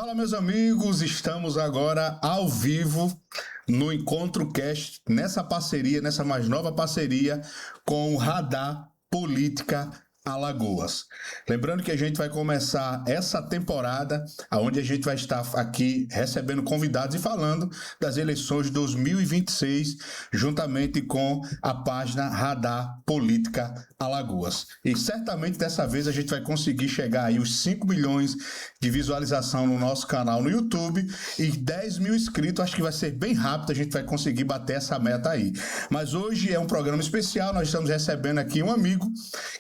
Fala, meus amigos, estamos agora ao vivo no Encontro Cast, nessa mais nova parceria com o Radar Política Alagoas. Lembrando que a gente vai começar essa temporada, onde a gente vai estar aqui recebendo convidados e falando das eleições de 2026, juntamente com a página Radar Política Alagoas. E certamente dessa vez a gente vai conseguir chegar aí os 5 milhões de visualização no nosso canal no YouTube e 10 mil inscritos. Acho que vai ser bem rápido, a gente vai conseguir bater essa meta aí. Mas hoje é um programa especial, nós estamos recebendo aqui um amigo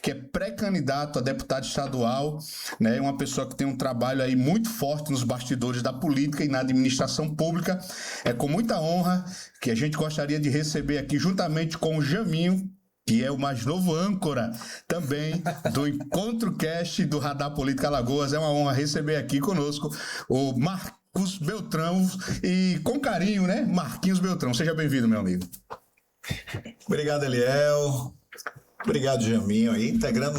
que é pré-candidato a deputado estadual, né? Uma pessoa que tem um trabalho aí muito forte nos bastidores da política e na administração pública. É com muita honra que a gente gostaria de receber aqui, juntamente com o Jaminho, que é o mais novo âncora também do Encontro Cast do Radar Política Alagoas. É uma honra receber aqui conosco o Marcos Beltrão, e com carinho, né? Marquinhos Beltrão. Seja bem-vindo, meu amigo. Obrigado, Eliel. Obrigado, Jaminho, aí, integrando...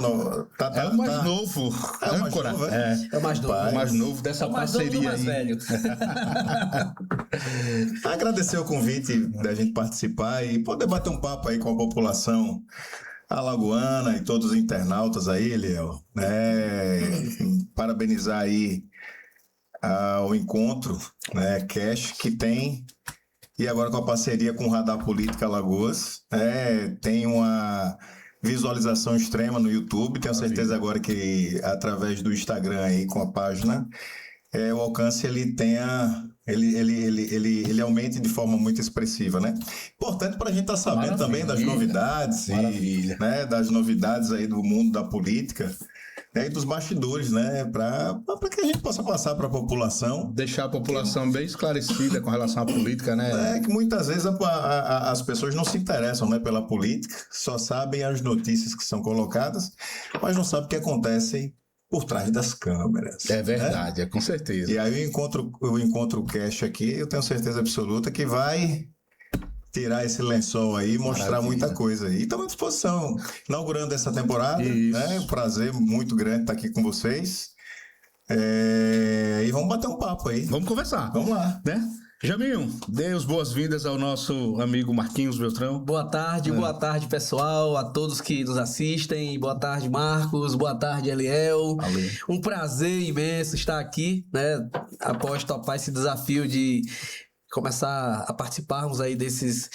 É o mais novo, âncora. É o mais novo. O mais novo dessa parceria mais aí. velho. Agradecer o convite da gente participar e poder bater um papo aí com a população alagoana e todos os internautas aí, Eliel. Parabenizar aí o encontro, né, Cash, que tem... E agora com a parceria com o Radar Política Alagoas, tem uma visualização extrema no YouTube. Tenho certeza agora que através do Instagram aí com a página, o alcance ele tenha, ele aumente de forma muito expressiva, né? Importante para a gente estar sabendo também das novidades e, né, das novidades aí do mundo da política. E dos bastidores, né? Para que a gente possa passar para a população. Deixar a população bem esclarecida com relação à política, né? Que muitas vezes as pessoas não se interessam, né, pela política, só sabem as notícias que são colocadas, mas não sabem o que acontece por trás das câmeras. É verdade, né? Com certeza. E aí o encontro Cash aqui, eu tenho certeza absoluta que vai tirar esse lençol aí e mostrar muita coisa aí. Estamos à disposição, inaugurando essa temporada, né? Um prazer muito grande estar aqui com vocês. E vamos bater um papo aí. Vamos conversar. Vamos lá. Né? Jaminho, dê as boas-vindas ao nosso amigo Marquinhos Beltrão. Boa tarde, pessoal, a todos que nos assistem. Boa tarde, Marcos. Boa tarde, Eliel. Valeu. Um prazer imenso estar aqui, né? Após topar esse desafio de começar a participarmos aí dessas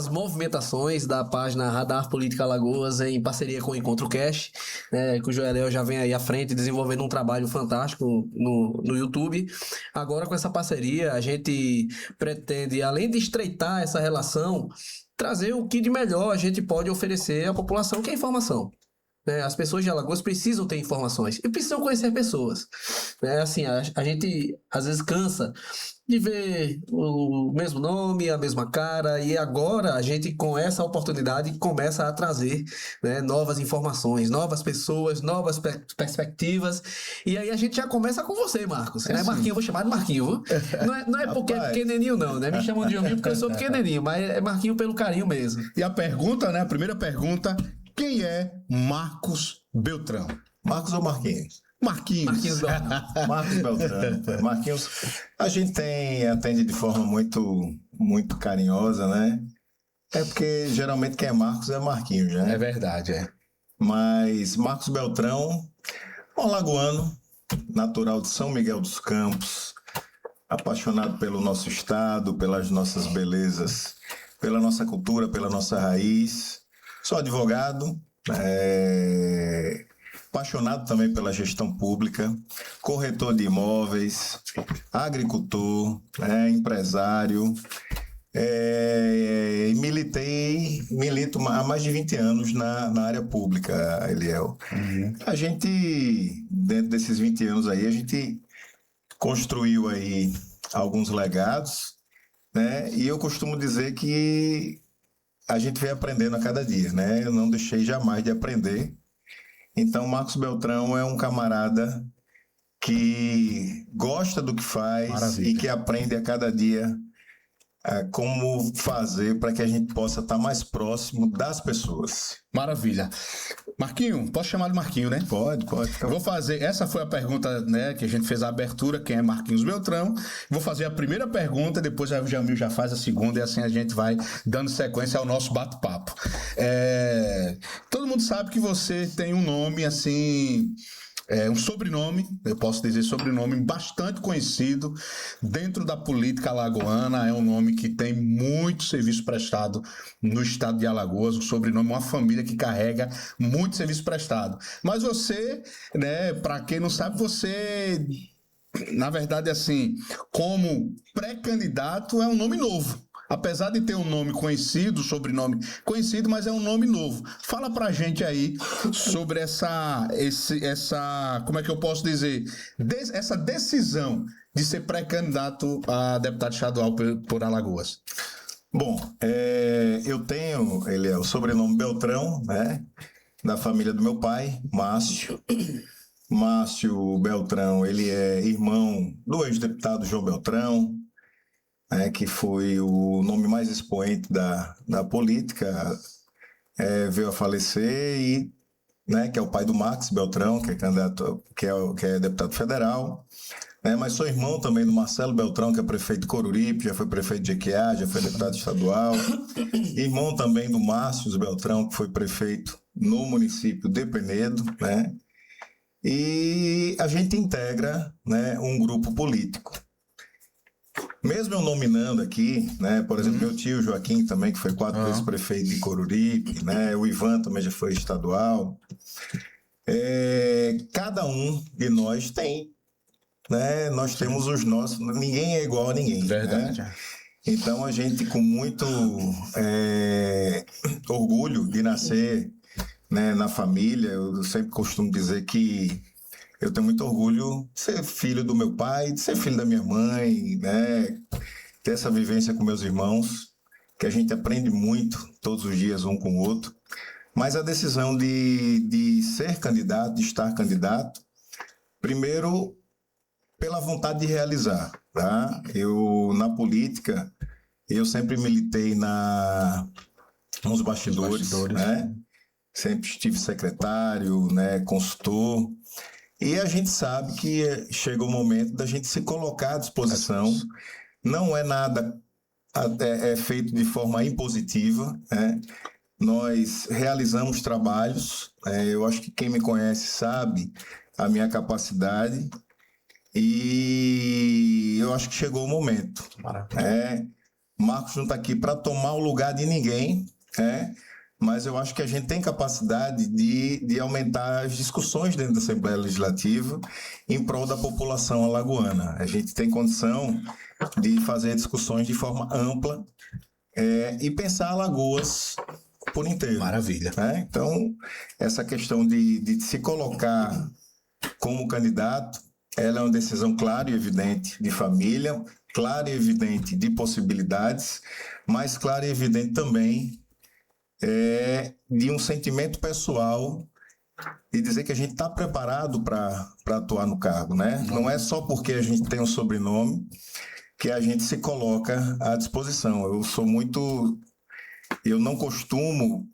movimentações da página Radar Política Alagoas em parceria com o Encontro Cash, né, cujo Eliel já vem aí à frente desenvolvendo um trabalho fantástico no YouTube. Agora com essa parceria a gente pretende, além de estreitar essa relação, trazer o que de melhor a gente pode oferecer à população, que é informação. As pessoas de Alagoas precisam ter informações e precisam conhecer pessoas. Assim, a gente às vezes cansa de ver o mesmo nome, a mesma cara, e agora a gente, com essa oportunidade, começa a trazer, né, novas informações, novas pessoas, novas perspectivas. E aí a gente já começa com você, Marcos. Marquinho, eu vou chamar de Marquinho. Não é porque é pequenininho, não, né? Me chamam de Jaminho porque eu sou pequenininho, mas é Marquinho pelo carinho mesmo. E a pergunta, né? A primeira pergunta: quem é Marcos Beltrão? Marcos ou Marquinhos? Marquinhos Beltrão. Marcos Beltrão. Marquinhos, a gente atende de forma muito carinhosa, né? É porque geralmente quem é Marcos é Marquinhos, né? É verdade, Mas Marcos Beltrão, um alagoano, natural de São Miguel dos Campos, apaixonado pelo nosso estado, pelas nossas belezas, pela nossa cultura, pela nossa raiz. Sou advogado, apaixonado também pela gestão pública, corretor de imóveis, agricultor, empresário, e milito há mais de 20 anos na área pública, Eliel. A gente, dentro desses 20 anos aí, a gente construiu aí alguns legados, né? E eu costumo dizer que a gente vem aprendendo a cada dia, né? Eu não deixei jamais de aprender. Então, Marcos Beltrão é um camarada que gosta do que faz. Maravilha. E que aprende a cada dia como fazer para que a gente possa estar mais próximo das pessoas. Maravilha. Marquinho, posso chamar de Marquinho, né? Pode. Eu vou fazer, essa foi a pergunta, né, que a gente fez a abertura, quem é Marquinhos Beltrão. Vou fazer a primeira pergunta, depois o Jamil já faz a segunda e assim a gente vai dando sequência ao nosso bate-papo. Todo mundo sabe que você tem um nome, assim, um sobrenome, eu posso dizer sobrenome bastante conhecido dentro da política alagoana, é um nome que tem muito serviço prestado no estado de Alagoas, o sobrenome é uma família que carrega muito serviço prestado. Mas você, né, para quem não sabe, você, na verdade, assim, como pré-candidato é um nome novo. Apesar de ter um nome conhecido, sobrenome conhecido, mas é um nome novo. Fala pra gente aí sobre essa, como é que eu posso dizer, essa decisão de ser pré-candidato a deputado estadual por Alagoas. Bom, eu tenho, ele é o sobrenome Beltrão, né, da família do meu pai, Márcio. Márcio Beltrão, ele é irmão do ex-deputado João Beltrão, que foi o nome mais expoente da política, veio a falecer, e, né, que é o pai do Max Beltrão, que é candidato, que é deputado federal, mas sou irmão também do Marcelo Beltrão, que é prefeito de Coruripe, já foi prefeito de Jequiá, já foi deputado estadual, irmão também do Márcio Beltrão, que foi prefeito no município de Penedo, né, e a gente integra, né, um grupo político. Mesmo eu nominando aqui, né, por exemplo, meu tio Joaquim também, que foi 4 vezes prefeito de Coruripe, né, o Ivan também já foi estadual. Cada um de nós tem, né, nós temos os nossos, ninguém é igual a ninguém. Verdade. Né? Então a gente com muito orgulho de nascer, né, na família, eu sempre costumo dizer que eu tenho muito orgulho de ser filho do meu pai, de ser filho da minha mãe, né? Ter essa vivência com meus irmãos, que a gente aprende muito todos os dias um com o outro. Mas a decisão de ser candidato, de estar candidato, primeiro pela vontade de realizar, tá? Eu, na política, eu sempre militei nos bastidores, né? Sempre estive secretário, né? Consultor. E a gente sabe que chega o momento da gente se colocar à disposição. Não é nada feito de forma impositiva, né? Nós realizamos trabalhos. Eu acho que quem me conhece sabe a minha capacidade. E eu acho que chegou o momento. Marcos não está aqui para tomar o lugar de ninguém, mas eu acho que a gente tem capacidade de aumentar as discussões dentro da Assembleia Legislativa em prol da população alagoana. A gente tem condição de fazer discussões de forma ampla e pensar Alagoas por inteiro. Maravilha. Então, essa questão de se colocar como candidato, ela é uma decisão clara e evidente de família, clara e evidente de possibilidades, mas clara e evidente também de um sentimento pessoal e dizer que a gente está preparado para atuar no cargo, né? Não é só porque a gente tem um sobrenome que a gente se coloca à disposição. Eu não costumo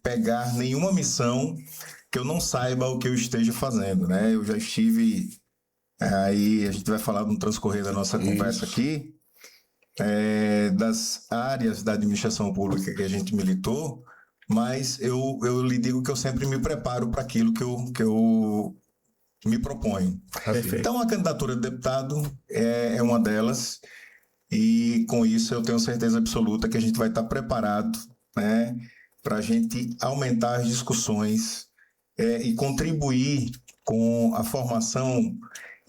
pegar nenhuma missão que eu não saiba o que eu esteja fazendo, né? Eu já estive, aí a gente vai falar no transcorrer da nossa conversa aqui, das áreas da administração pública que a gente militou, mas eu lhe digo que eu sempre me preparo para aquilo que eu me proponho. Perfeito. Então, a candidatura de deputado é uma delas, e com isso eu tenho certeza absoluta que a gente vai estar preparado, né, para a gente aumentar as discussões e contribuir com a formação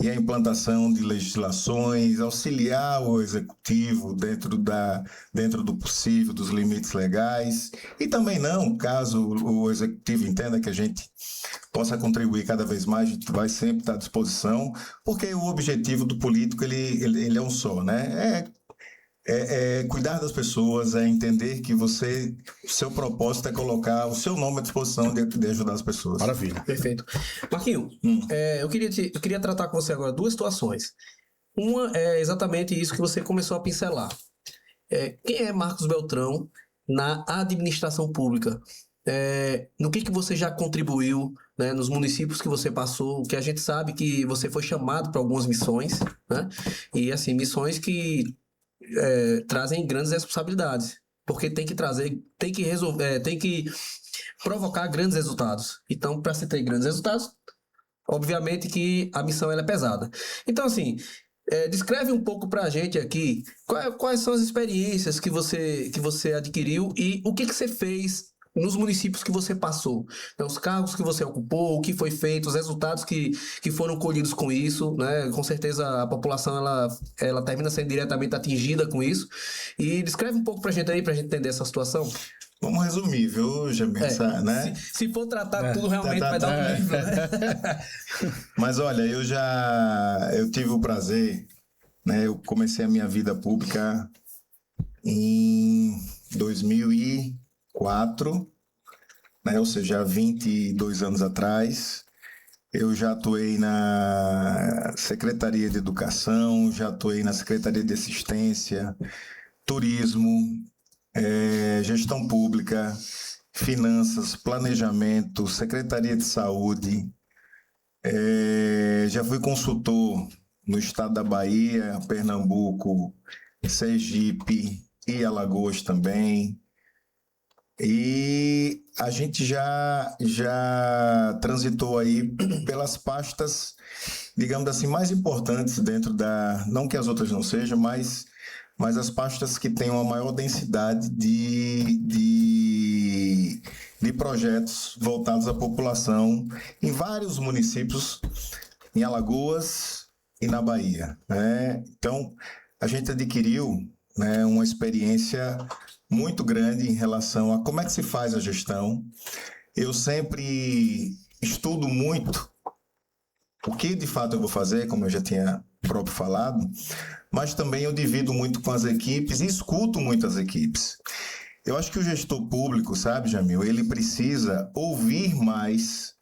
e a implantação de legislações, auxiliar o executivo dentro do possível, dos limites legais, e também não, caso o executivo entenda que a gente possa contribuir cada vez mais, a gente vai sempre estar à disposição, porque o objetivo do político ele é um só, né? Cuidar das pessoas, entender que o seu propósito é colocar o seu nome à disposição de ajudar as pessoas. Maravilha. Perfeito. Marquinho, eu queria tratar com você agora 2 situações. Uma é exatamente isso que você começou a pincelar. quem é Marcos Beltrão na administração pública? No que você já contribuiu, né, nos municípios que você passou, que a gente sabe que você foi chamado para algumas missões, né? E assim, missões que trazem grandes responsabilidades, porque tem que trazer, tem que resolver, tem que provocar grandes resultados. Então, para se ter grandes resultados, obviamente que a missão ela é pesada. Então, assim, descreve um pouco para a gente aqui quais são as experiências que você adquiriu e o que você fez nos municípios que você passou. Então, os cargos que você ocupou, o que foi feito, os resultados que foram colhidos com isso, né? Com certeza a população ela termina sendo diretamente atingida com isso. E descreve um pouco para a gente aí, para a gente entender essa situação. Vamos resumir, viu, Jamil? Né? Se for tratar tudo, realmente vai dar um livro, né? Mas olha, eu tive o prazer, né? Eu comecei a minha vida pública em 2004, né? Ou seja, há 22 anos atrás. Eu já atuei na Secretaria de Educação, já atuei na Secretaria de Assistência, Turismo, Gestão Pública, Finanças, Planejamento, Secretaria de Saúde. Já fui consultor no estado da Bahia, Pernambuco, Sergipe e Alagoas também. E a gente já transitou aí pelas pastas, digamos assim, mais importantes dentro da... Não que as outras não sejam, mas as pastas que têm uma maior densidade de projetos voltados à população em vários municípios, em Alagoas e na Bahia, né? Então, a gente adquiriu, né, uma experiência muito grande em relação a como é que se faz a gestão. Eu sempre estudo muito o que de fato eu vou fazer, como eu já tinha próprio falado, mas também eu divido muito com as equipes e escuto muito as equipes. Eu acho que o gestor público, sabe, Jamil, ele precisa ouvir mais,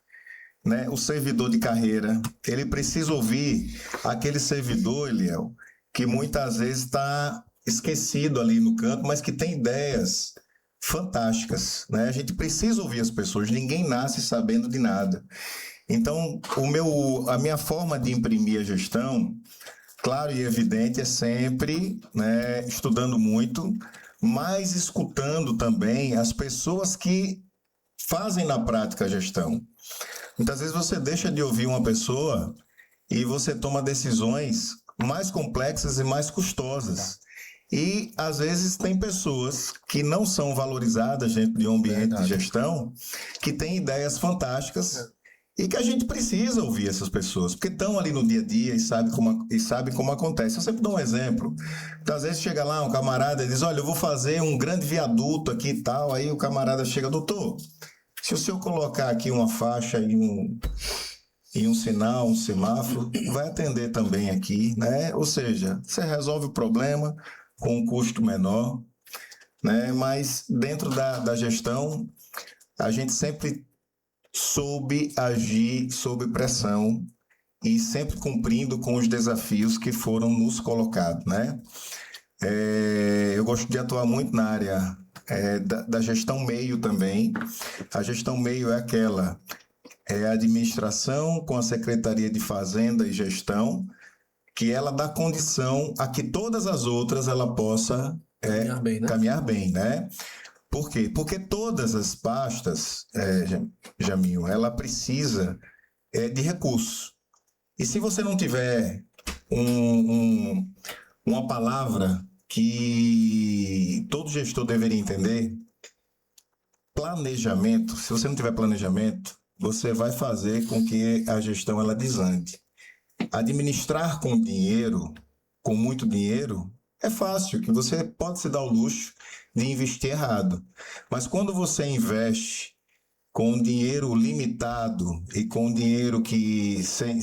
né, o servidor de carreira, ele precisa ouvir aquele servidor, Eliel, que muitas vezes está esquecido ali no canto, mas que tem ideias fantásticas, né? A gente precisa ouvir as pessoas, ninguém nasce sabendo de nada. Então, a minha forma de imprimir a gestão, claro e evidente, é sempre, né, estudando muito, mas escutando também as pessoas que fazem na prática a gestão. Muitas vezes você deixa de ouvir uma pessoa e você toma decisões mais complexas e mais custosas. E, às vezes, tem pessoas que não são valorizadas dentro de um ambiente de gestão, que têm ideias fantásticas e que a gente precisa ouvir essas pessoas, porque estão ali no dia a dia e sabem como acontece. Eu sempre dou um exemplo. Então, às vezes chega lá um camarada e diz, olha, eu vou fazer um grande viaduto aqui e tal. Aí o camarada chega, doutor, se o senhor colocar aqui uma faixa e um sinal, um semáforo, vai atender também aqui, né? Ou seja, você resolve o problema com um custo menor, né? Mas dentro da gestão, a gente sempre soube agir sob pressão e sempre cumprindo com os desafios que foram nos colocados, né? Eu gosto de atuar muito na área da gestão meio também. A gestão meio é aquela, a administração com a Secretaria de Fazenda e Gestão, que ela dá condição a que todas as outras ela possa caminhar bem, né? Por quê? Porque todas as pastas, Jamil, ela precisa de recursos. E se você não tiver uma palavra que todo gestor deveria entender, planejamento, se você não tiver planejamento, você vai fazer com que a gestão ela desande. Administrar com dinheiro, com muito dinheiro, é fácil, que você pode se dar o luxo de investir errado. Mas quando você investe com dinheiro limitado e com dinheiro que sem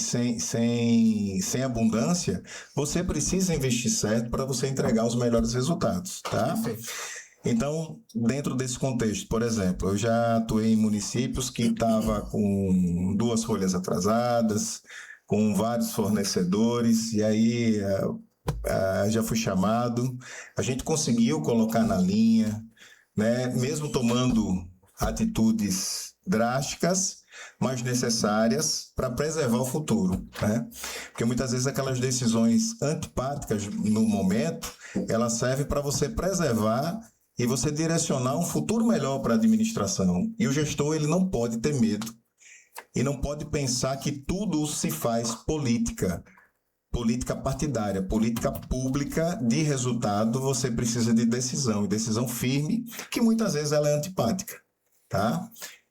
abundância, você precisa investir certo para você entregar os melhores resultados, tá? Perfeito. Então, dentro desse contexto, por exemplo, eu já atuei em municípios que estavam com 2 folhas atrasadas, com vários fornecedores, e aí já fui chamado, a gente conseguiu colocar na linha, né? Mesmo tomando atitudes drásticas, mas necessárias para preservar o futuro, né? Porque muitas vezes aquelas decisões antipáticas no momento, elas servem para você preservar e você direcionar um futuro melhor para a administração. E o gestor, ele não pode ter medo e não pode pensar que tudo se faz política partidária, política pública de resultado. Você precisa de decisão, e decisão firme, que muitas vezes ela é antipática, tá?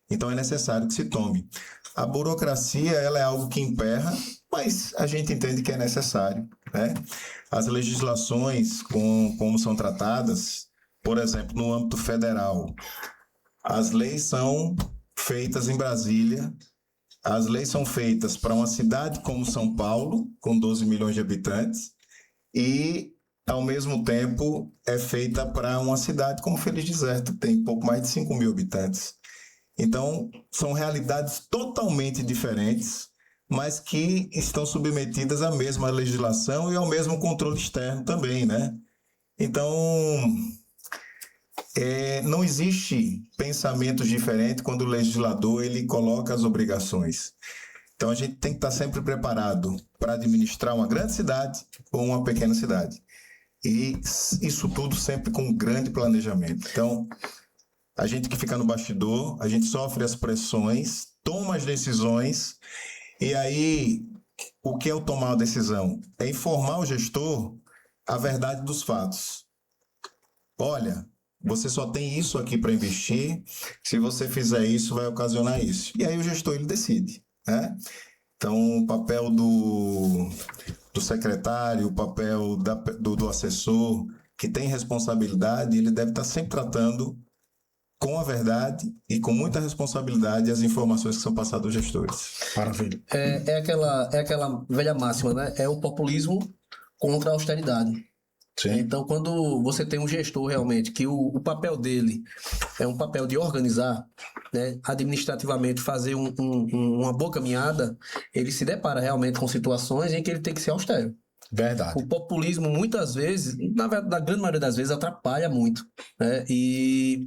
Então é necessário que se tome. A burocracia, ela é algo que emperra, mas a gente entende que é necessário, né? As legislações, como são tratadas, por exemplo, no âmbito federal, as leis são feitas em Brasília. As leis são feitas para uma cidade como São Paulo, com 12 milhões de habitantes, e, ao mesmo tempo, é feita para uma cidade como Feliz Deserto, que tem pouco mais de 5 mil habitantes. Então, são realidades totalmente diferentes, mas que estão submetidas à mesma legislação e ao mesmo controle externo também, né? Então, não existe pensamentos diferentes quando o legislador ele coloca as obrigações. Então a gente tem que estar sempre preparado para administrar uma grande cidade ou uma pequena cidade. E isso tudo sempre com um grande planejamento. Então, a gente que fica no bastidor, a gente sofre as pressões, toma as decisões, e aí o que é o tomar a decisão? É informar o gestor a verdade dos fatos. Olha, você só tem isso aqui para investir, se você fizer isso, vai ocasionar isso. E aí o gestor, ele decide, né? Então, o papel do secretário, o papel do assessor, que tem responsabilidade, ele deve estar sempre tratando com a verdade e com muita responsabilidade as informações que são passadas aos gestores. Maravilha. É aquela velha máxima, né? É o populismo contra a austeridade. Sim. Então, quando você tem um gestor realmente, que o papel dele é um papel de organizar, né, administrativamente fazer uma boa caminhada, ele se depara realmente com situações em que ele tem que ser austero. Verdade. O populismo, muitas vezes, na grande maioria das vezes, atrapalha muito, né, e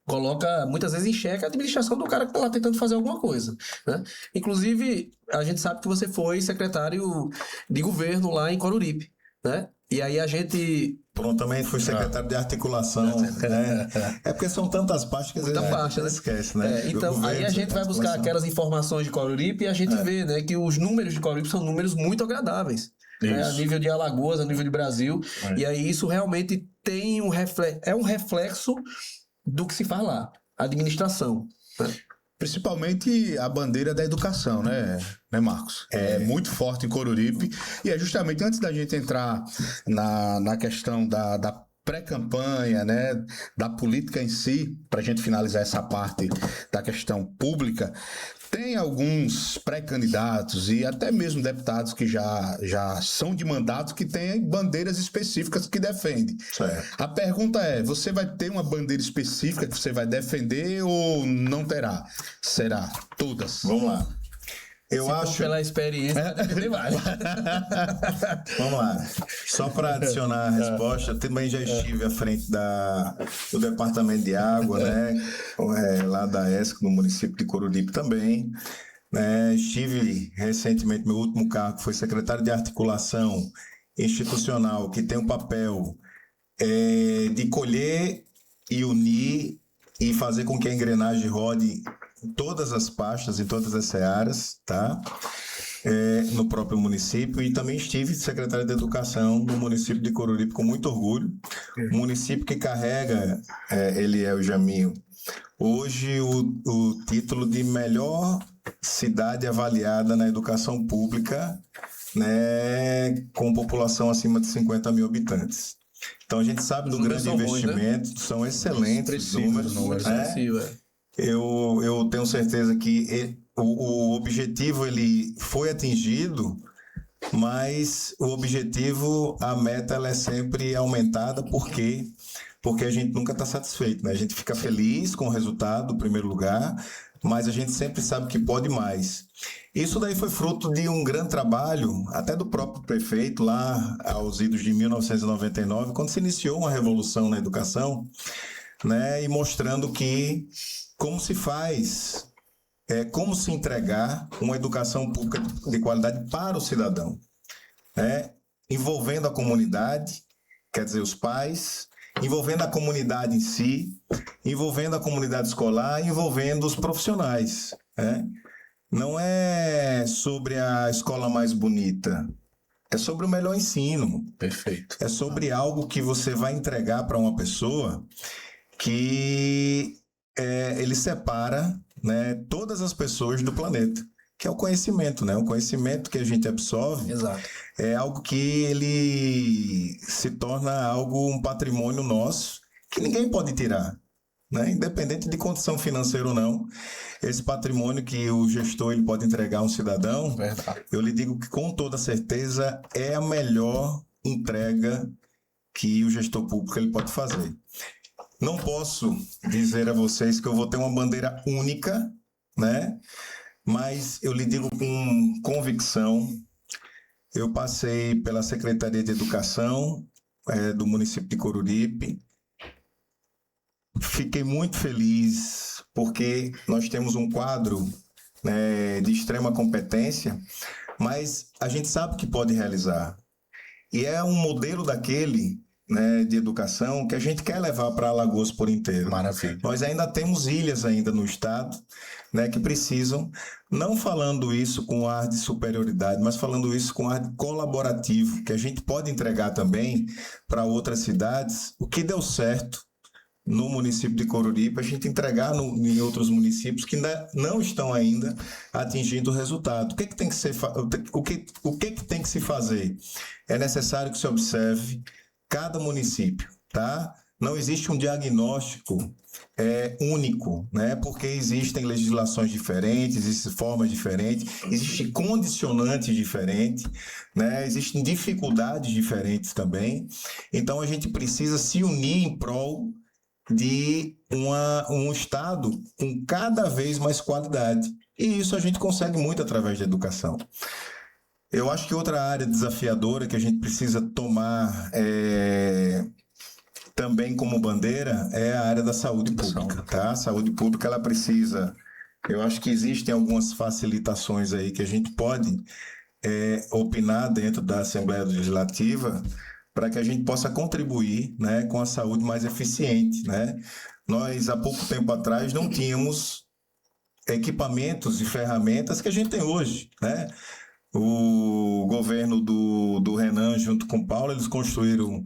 coloca, muitas vezes, em xeque a administração do cara que está lá tentando fazer alguma coisa, né? Inclusive, a gente sabe que você foi secretário de governo lá em Coruripe, né? E aí a gente... Prontamente fui secretário de articulação, né? É porque são tantas pastas que às vezes a gente esquece, né? Então, aí a gente vai buscar aquelas informações de Coruripe e a gente vê, né, que os números de Coruripe são números muito agradáveis, né, a nível de Alagoas, a nível de Brasil. E aí isso realmente tem um reflexo do que se faz lá, a administração, né? Principalmente a bandeira da educação, né Marcos? É muito forte em Coruripe, e é justamente antes da gente entrar na questão da pré-campanha, né, da política em si, para a gente finalizar essa parte da questão pública. Tem alguns pré-candidatos e até mesmo deputados que já são de mandato que têm bandeiras específicas que defendem. Certo. A pergunta é, você vai ter uma bandeira específica que você vai defender ou não terá? Será? Todas? Vamos lá. Eu acho... Pela experiência, vai defender mais. Vamos lá. Só para adicionar a resposta, também já estive à frente do Departamento de Água, né? Lá da ESC, no município de Coruripe também. Estive recentemente, meu último cargo foi secretário de Articulação Institucional, que tem o papel de colher e unir e fazer com que a engrenagem rode em todas as pastas, em todas as searas, tá? No próprio município, e também estive secretário de Educação no município de Coruripe com muito orgulho. O município que carrega, o Jaminho, hoje o título de melhor cidade avaliada na educação pública, né, com população acima de 50 mil habitantes. Então a gente sabe do grande investimento, são excelentes números, né? Eu tenho certeza que o objetivo ele foi atingido, mas o objetivo, a meta, ela é sempre aumentada. Por quê? Porque a gente nunca está satisfeito, né? A gente fica feliz com o resultado, em primeiro lugar, mas a gente sempre sabe que pode mais. Isso daí foi fruto de um grande trabalho, até do próprio prefeito, lá aos idos de 1999, quando se iniciou uma revolução na educação, né, e mostrando que como se faz, como se entregar uma educação pública de qualidade para o cidadão, né, envolvendo a comunidade, quer dizer, os pais, envolvendo a comunidade em si, envolvendo a comunidade escolar, envolvendo os profissionais, né? Não é sobre a escola mais bonita, é sobre o melhor ensino. Perfeito. É sobre algo que você vai entregar para uma pessoa que ele separa, né, todas as pessoas do planeta, que é o conhecimento, né? O conhecimento que a gente absorve. Exato. É algo que ele se torna um patrimônio nosso que ninguém pode tirar, né? Independente de condição financeira ou não. Esse patrimônio que o gestor ele pode entregar a um cidadão, Verdade. eu lhe digo que com toda certeza é a melhor entrega que o gestor público ele pode fazer. Não posso dizer a vocês que eu vou ter uma bandeira única, né? Mas eu lhe digo com convicção. Eu passei pela Secretaria de Educação do município de Coruripe. Fiquei muito feliz porque nós temos um quadro, né, de extrema competência, mas a gente sabe que pode realizar. E é um modelo daquele, né, de educação que a gente quer levar para Alagoas por inteiro. Maravilha. Nós ainda temos ilhas ainda no estado, né, que precisam, não falando isso com ar de superioridade, mas falando isso com ar colaborativo, que a gente pode entregar também para outras cidades, o que deu certo no município de Coruripe, a gente entregar em outros municípios que ainda não estão ainda atingindo o resultado. O que tem que ser, o que tem que se fazer? É necessário que se observe cada município, tá? Não existe um diagnóstico único, né? Porque existem legislações diferentes, existem formas diferentes, existem condicionantes diferentes, né? Existem dificuldades diferentes também. Então a gente precisa se unir em prol de um estado com cada vez mais qualidade. E isso a gente consegue muito através da educação. Eu acho que outra área desafiadora que a gente precisa tomar também como bandeira é a área da saúde pública, tá? A saúde pública, ela precisa... Eu acho que existem algumas facilitações aí que a gente pode opinar dentro da Assembleia Legislativa para que a gente possa contribuir, né, com a saúde mais eficiente, né? Nós, há pouco tempo atrás, não tínhamos equipamentos e ferramentas que a gente tem hoje, né? O governo do Renan, junto com o Paulo, eles construíram,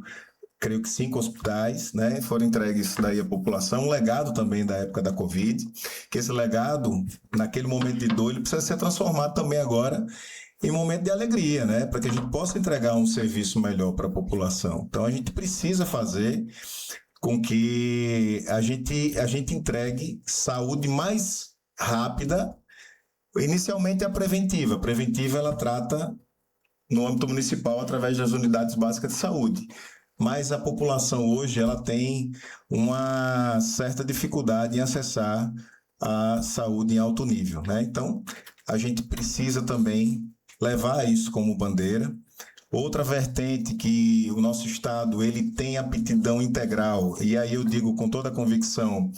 creio que 5 hospitais, né? Foram entregues daí à população, um legado também da época da Covid, que esse legado, naquele momento de dor, ele precisa ser transformado também agora em momento de alegria, né? Para que a gente possa entregar um serviço melhor para a população. Então, a gente precisa fazer com que a gente entregue saúde mais rápida. Inicialmente, a preventiva. A preventiva, ela trata no âmbito municipal através das unidades básicas de saúde. Mas a população hoje, ela tem uma certa dificuldade em acessar a saúde em alto nível, né? Então, a gente precisa também levar isso como bandeira. Outra vertente que o nosso estado ele tem aptidão integral, e aí eu digo com toda a convicção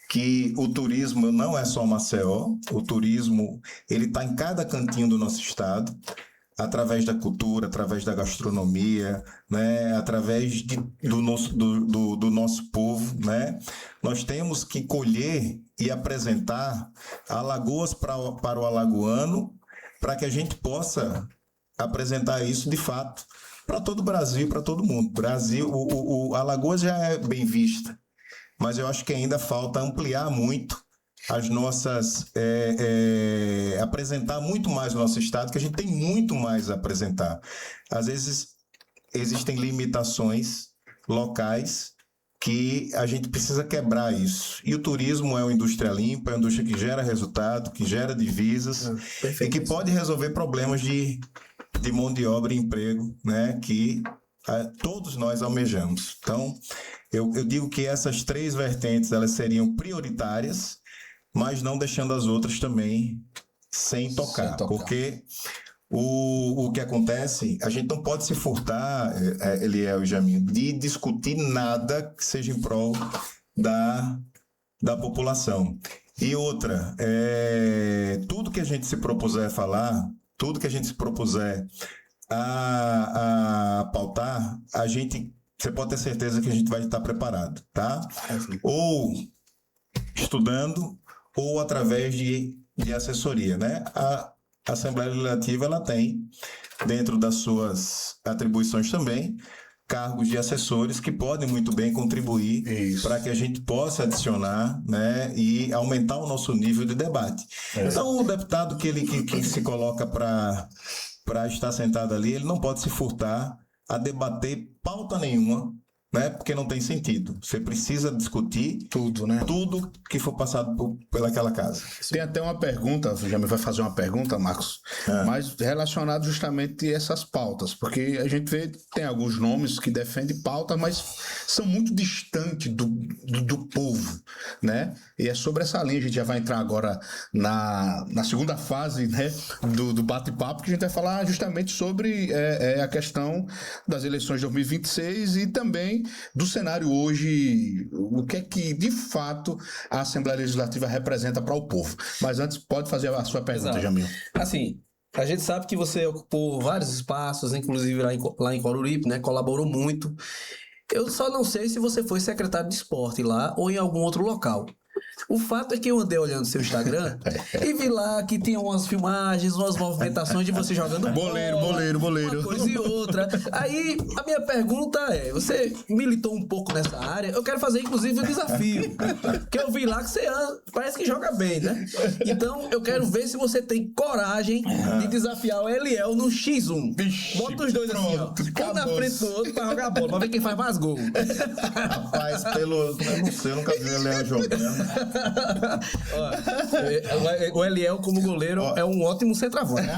que o turismo não é só Maceió, o turismo ele está em cada cantinho do nosso estado, através da cultura, através da gastronomia, né? Através do nosso povo, né? Nós temos que colher e apresentar Alagoas para o alagoano, para que a gente possa apresentar isso de fato para todo o Brasil, para todo mundo. Brasil, o Alagoas já é bem vista, mas eu acho que ainda falta ampliar muito as nossas... apresentar muito mais o nosso estado, que a gente tem muito mais a apresentar. Às vezes existem limitações locais que a gente precisa quebrar isso. E o turismo é uma indústria limpa, é uma indústria que gera resultado, que gera divisas e que pode resolver problemas de mão de obra e emprego, né, que todos nós almejamos. Então, eu digo que essas 3 vertentes elas seriam prioritárias, mas não deixando as outras também sem tocar. Porque o que acontece, a gente não pode se furtar, Eliel e Jamil, de discutir nada que seja em prol da população. E outra, tudo que a gente se propuser a falar, tudo que a gente se propuser a pautar, você pode ter certeza que a gente vai estar preparado, tá? Ou estudando, ou através de assessoria, né? A Assembleia Legislativa, ela tem, dentro das suas atribuições também, cargos de assessores que podem muito bem contribuir para que a gente possa adicionar, né, e aumentar o nosso nível de debate. Então, o deputado que se coloca para estar sentado ali, ele não pode se furtar a debater pauta nenhuma, né, porque não tem sentido. Você precisa discutir tudo, né? Tudo que for passado pelaquela casa. Tem até uma pergunta, já me vai fazer uma pergunta, Marcos, mas relacionado justamente a essas pautas, porque a gente vê, tem alguns nomes que defendem pautas, mas são muito distantes do povo, né? E é sobre essa linha, a gente já vai entrar agora na segunda fase, né, do bate-papo, que a gente vai falar justamente sobre a questão das eleições de 2026 e também do cenário hoje, o que é que de fato a Assembleia Legislativa representa para o povo. Mas antes, pode fazer a sua pergunta, Jamil. Assim, a gente sabe que você ocupou vários espaços, inclusive lá em Coruripe, né? Colaborou muito. Eu só não sei se você foi secretário de esporte lá ou em algum outro local. O fato é que eu andei olhando seu Instagram e vi lá que tinha umas filmagens, umas movimentações de você jogando bola, uma coisa e outra. Aí, a minha pergunta é, você militou um pouco nessa área, eu quero fazer inclusive um desafio, que eu vi lá que você parece que joga bem, né? Então, eu quero ver se você tem coragem de desafiar o Eliel no X1. Bota os dois assim, ó, um na frente do outro pra jogar bola, pra ver quem faz mais gol. Rapaz, eu não sei, eu nunca vi o Eliel jogando. O Eliel como goleiro é um ótimo centroavante.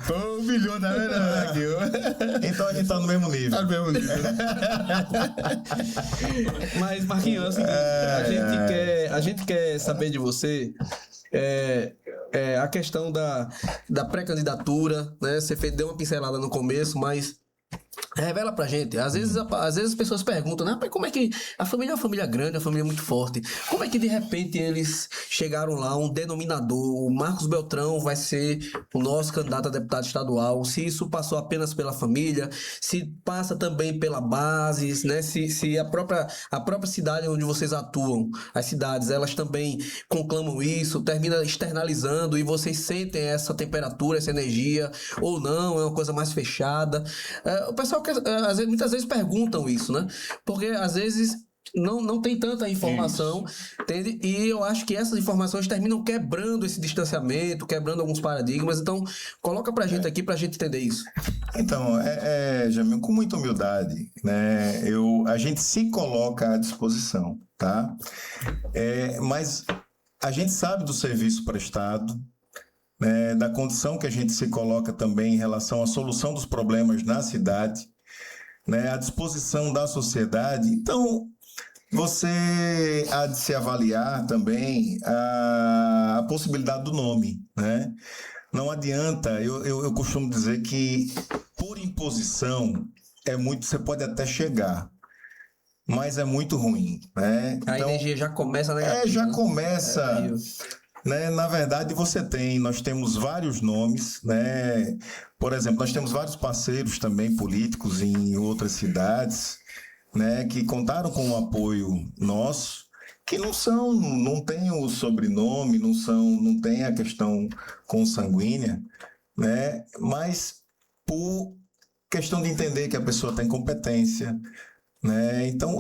Pô, milhão da verdade. Então a gente tá no mesmo nível. Tá no mesmo nível. Mas, Marquinhos, a gente quer saber de você a questão da pré-candidatura, né? Você deu uma pincelada no começo, mas revela pra gente. Às vezes as pessoas perguntam, né? Como é que a família é uma família grande, uma família muito forte. Como é que de repente eles chegaram lá, um denominador, o Marcos Beltrão vai ser o nosso candidato a deputado estadual? Se isso passou apenas pela família, se passa também pela base, né? Se a própria cidade onde vocês atuam, as cidades, elas também conclamam isso, termina externalizando e vocês sentem essa temperatura, essa energia, ou não, é uma coisa mais fechada. O pessoal muitas vezes perguntam isso, né? Porque às vezes não tem tanta informação, entende? E eu acho que essas informações terminam quebrando esse distanciamento, quebrando alguns paradigmas. Então, coloca pra gente aqui pra gente entender isso. Então, Jamil, com muita humildade, né? A gente se coloca à disposição, tá? Mas a gente sabe do serviço prestado, da condição que a gente se coloca também em relação à solução dos problemas na cidade, né, à disposição da sociedade. Então, você há de se avaliar também a possibilidade do nome, né? Não adianta, eu costumo dizer que por imposição você pode até chegar, mas é muito ruim, né? A energia já começa negativa. Já começa... Né? Na verdade, nós temos vários nomes, né? Por exemplo, nós temos vários parceiros também políticos em outras cidades, né? Que contaram com o apoio nosso, que não tem o sobrenome, não tem a questão consanguínea, né? Mas por questão de entender que a pessoa tem competência, né? Então,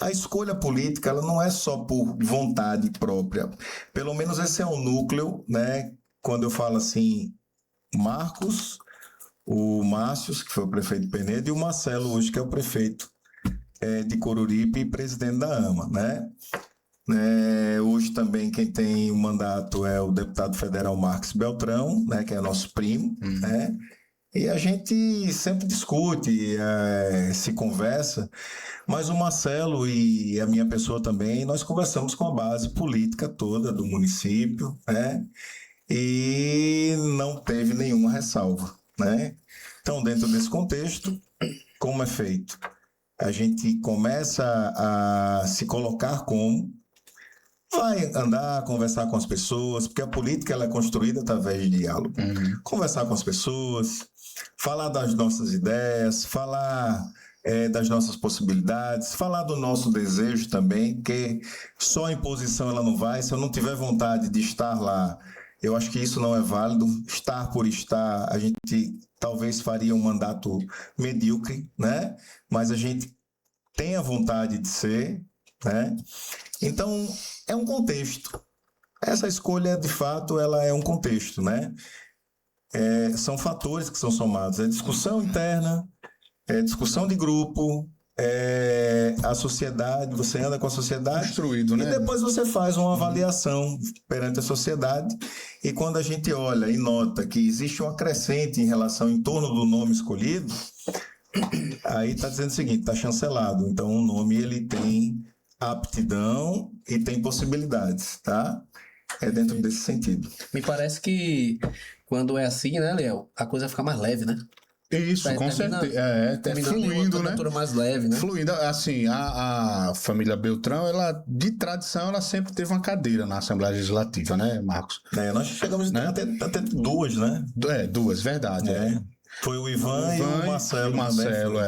a escolha política, ela não é só por vontade própria. Pelo menos esse é o núcleo, né? Quando eu falo assim, Marcos, o Márcio, que foi o prefeito de Penedo, e o Marcelo hoje, que é o prefeito de Coruripe e presidente da AMA, né? Hoje também quem tem o mandato é o deputado federal Marcos Beltrão, né? Que é nosso primo, né? E a gente sempre discute, se conversa, mas o Marcelo e a minha pessoa também, nós conversamos com a base política toda do município, né? E não teve nenhuma ressalva, né? Então, dentro desse contexto, como é feito? A gente começa a se colocar como vai andar, conversar com as pessoas, porque a política ela é construída através de diálogo. Conversar com as pessoas, falar das nossas ideias, falar das nossas possibilidades, falar do nosso desejo também, porque só a imposição ela não vai. Se eu não tiver vontade de estar lá, eu acho que isso não é válido. Estar por estar, a gente talvez faria um mandato medíocre, né? Mas a gente tem a vontade de ser, né? Então, é um contexto. Essa escolha, de fato, ela é um contexto, né? São fatores que são somados. É discussão interna, é discussão de grupo, a sociedade, você anda com a sociedade. Construído, né? E depois você faz uma avaliação perante a sociedade. E quando a gente olha e nota que existe uma crescente em relação em torno do nome escolhido, aí está dizendo o seguinte, está chancelado. Então, o nome ele tem aptidão e tem possibilidades, tá? É dentro desse sentido. Me parece que quando é assim, né, Léo, a coisa fica mais leve, né? Isso, com certeza. Fluindo, né? Mais leve, né? Fluindo, assim, a família Beltrão, ela, de tradição, ela sempre teve uma cadeira na Assembleia Legislativa, né, Marcos? Nós chegamos até duas, né? Duas, verdade. Foi o Ivan e o Marcelo. O Marcelo,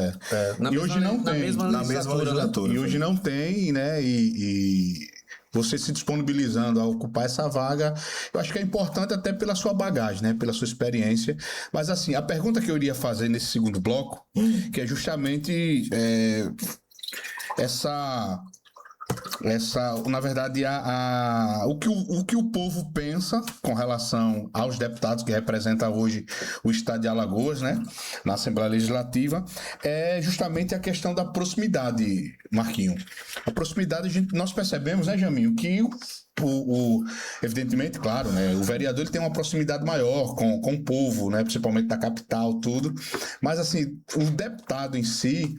E hoje não tem. Na mesma legislatura. E hoje não tem, né? E você se disponibilizando a ocupar essa vaga, eu acho que é importante até pela sua bagagem, né? Pela sua experiência. Mas, assim, a pergunta que eu iria fazer nesse segundo bloco, que é justamente na verdade, o que o povo pensa com relação aos deputados que representam hoje o estado de Alagoas, né, na Assembleia Legislativa, é justamente a questão da proximidade, Marquinho. A proximidade, nós percebemos, né, Jaminho, que evidentemente, claro, né, o vereador ele tem uma proximidade maior com o povo, né, principalmente da capital, tudo, mas assim, o deputado em si,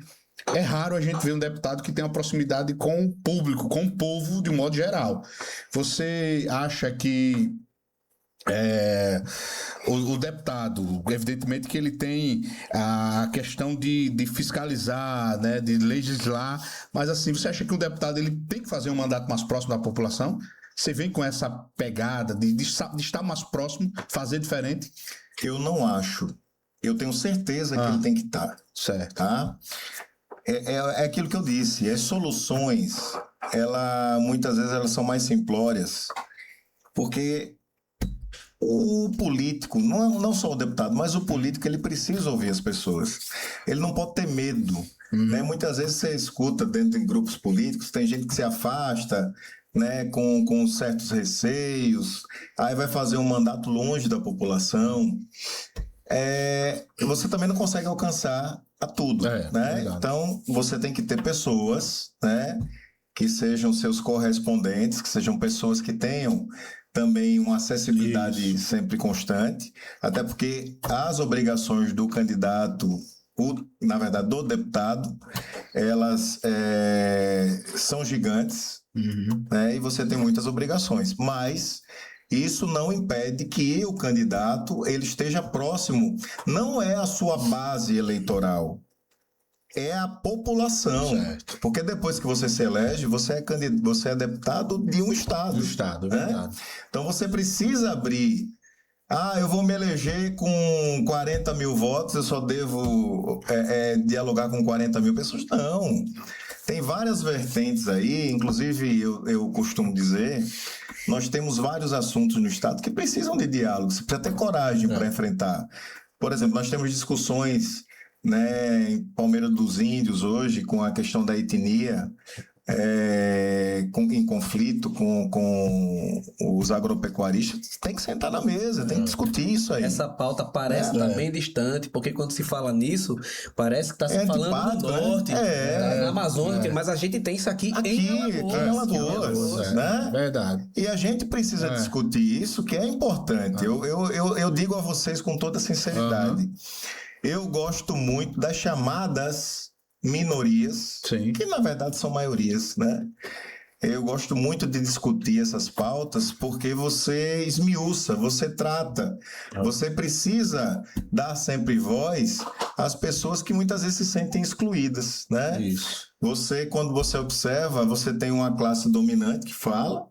é raro a gente ver um deputado que tem uma proximidade com o público, com o povo de um modo geral. Você acha que o deputado, evidentemente que ele tem a questão de fiscalizar, né, de legislar, mas assim, você acha que o deputado ele tem que fazer um mandato mais próximo da população? Você vem com essa pegada de estar mais próximo, fazer diferente? Eu não acho. Eu tenho certeza que ele tem que estar. Certo. Tá? É aquilo que eu disse, as soluções, muitas vezes elas são mais simplórias, porque o político, não só o deputado, mas o político, ele precisa ouvir as pessoas. Ele não pode ter medo, né? Muitas vezes você escuta dentro de grupos políticos, tem gente que se afasta, né, com certos receios, aí vai fazer um mandato longe da população. Você também não consegue alcançar a tudo, né? Então, você tem que ter pessoas, né, que sejam seus correspondentes, que sejam pessoas que tenham também uma acessibilidade sempre constante, até porque as obrigações do candidato, na verdade, do deputado, elas são gigantes, né, e você tem muitas obrigações, mas isso não impede que o candidato ele esteja próximo. Não é a sua base eleitoral, é a população. Certo. Porque depois que você se elege, você é deputado de um estado. Do estado, né? verdade. Então você precisa abrir. Eu vou me eleger com 40 mil votos, eu só devo dialogar com 40 mil pessoas. Não. Tem várias vertentes aí, inclusive eu costumo dizer, nós temos vários assuntos no estado que precisam de diálogo, você precisa ter coragem para enfrentar. Por exemplo, nós temos discussões, né, em Palmeira dos Índios hoje com a questão da etnia, em conflito com os agropecuaristas, tem que sentar na mesa, tem que discutir isso aí. Essa pauta parece estar bem distante, porque quando se fala nisso, parece que está se falando antipático, no norte, na Amazônia, mas a gente tem isso aqui em Alagoas, né? Verdade. E a gente precisa discutir isso, que é importante. Eu digo a vocês com toda sinceridade, eu gosto muito das chamadas minorias, Sim. que na verdade são maiorias, né? Eu gosto muito de discutir essas pautas porque você esmiuça, você trata, você precisa dar sempre voz às pessoas que muitas vezes se sentem excluídas, né? Isso. Quando você observa, você tem uma classe dominante que fala,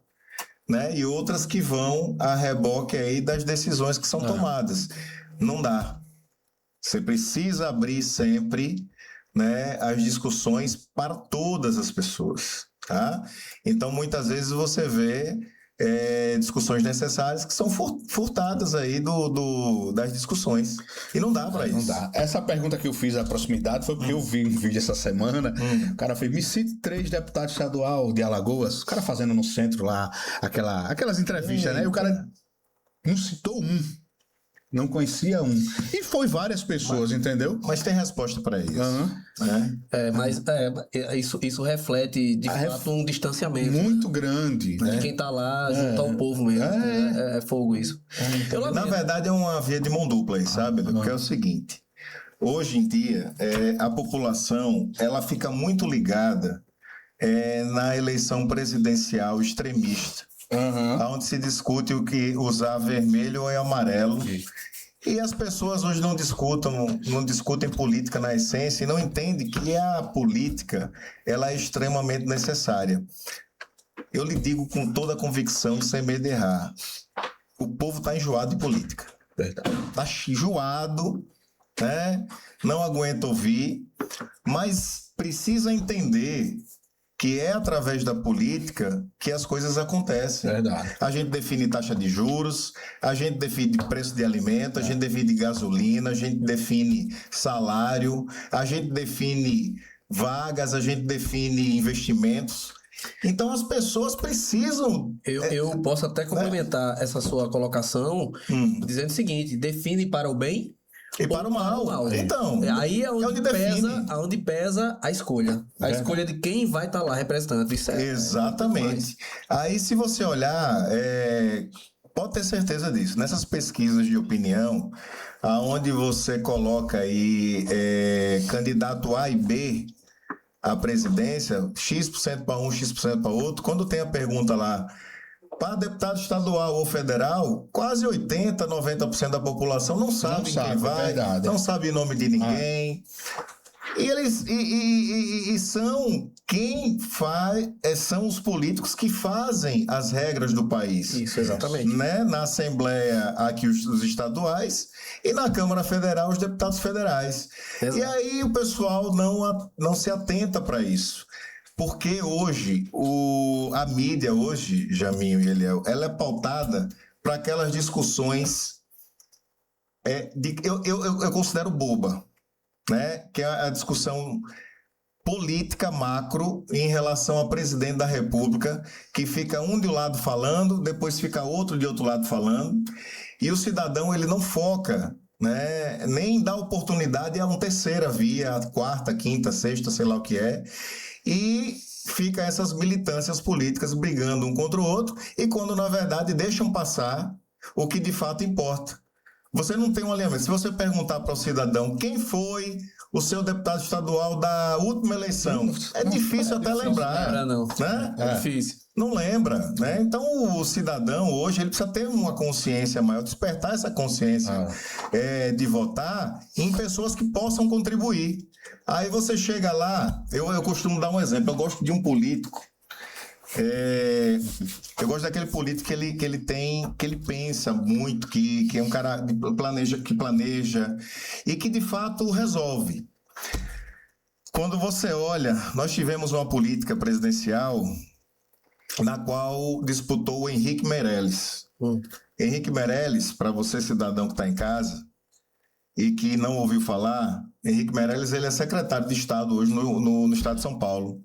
né? E outras que vão a reboque aí das decisões que são tomadas. Não dá. Você precisa abrir sempre, né, as discussões para todas as pessoas, tá? Então, muitas vezes você vê discussões necessárias que são furtadas aí das discussões. E não dá para isso. Não dá. Essa pergunta que eu fiz à proximidade foi porque eu vi um vídeo essa semana. O cara fez, me cite 3 deputados estadual de Alagoas. O cara fazendo no centro lá aquelas entrevistas, né? E o cara não citou um. Não conhecia um. E foi várias pessoas, entendeu? Mas tem resposta para isso. Né? Mas isso reflete, de fato, um distanciamento. Muito grande. De quem tá lá junto ao povo mesmo. É fogo isso. Na verdade, é uma via de mão dupla aí, sabe? Porque é o seguinte. Hoje em dia, a população ela fica muito ligada na eleição presidencial extremista. Onde se discute o que usar vermelho ou amarelo. E as pessoas hoje não discutem política na essência e não entendem que a política ela é extremamente necessária. Eu lhe digo com toda a convicção, sem medo de errar, o povo está enjoado de política. Está enjoado, né? Não aguenta ouvir, mas precisa entender que é através da política que as coisas acontecem. Verdade. A gente define taxa de juros, a gente define preço de alimento, a gente define gasolina, a gente define salário, a gente define vagas, a gente define investimentos. Então as pessoas precisam... Eu posso até complementar essa sua colocação dizendo o seguinte, define para o bem e para o mal. Então, aí é onde pesa a escolha. A escolha de quem vai estar lá representando. Isso exatamente. Aí, se você olhar, pode ter certeza disso. Nessas pesquisas de opinião, aonde você coloca aí candidato A e B à presidência, X% para um, X% para outro, quando tem a pergunta lá, para deputado estadual ou federal, quase 80%, 90% da população não sabe quem vai, não sabe o nome de ninguém. E eles são quem faz, são os políticos que fazem as regras do país. Isso, exatamente. Né? Na Assembleia, aqui os estaduais, e na Câmara Federal, os deputados federais. Exato. E aí o pessoal não se atenta para isso. Porque hoje, a mídia hoje, Jaminho e Eliel, ela é pautada para aquelas discussões eu considero boba, né? Que é a discussão política macro em relação ao presidente da República, que fica um de um lado falando, depois fica outro de outro lado falando, e o cidadão ele não foca, né? Nem dá oportunidade a uma terceira via, a quarta, quinta, sexta, sei lá o que é. E fica essas militâncias políticas brigando um contra o outro e quando, na verdade, deixam passar o que de fato importa. Você não tem um alinhamento. Se você perguntar para o cidadão quem foi o seu deputado estadual da última eleição, é difícil até lembrar. Não, né? É difícil. Não lembra, né? Então, o cidadão hoje ele precisa ter uma consciência maior, despertar essa consciência de votar em pessoas que possam contribuir. Aí você chega lá, eu costumo dar um exemplo, eu gosto de um político, eu gosto daquele político que ele pensa muito, que é um cara que planeja e que de fato resolve. Quando você olha, nós tivemos uma política presidencial na qual disputou o Henrique Meirelles. Henrique Meirelles, para você cidadão que está em casa e que não ouviu falar, Henrique Meirelles ele é secretário de Estado hoje no Estado de São Paulo.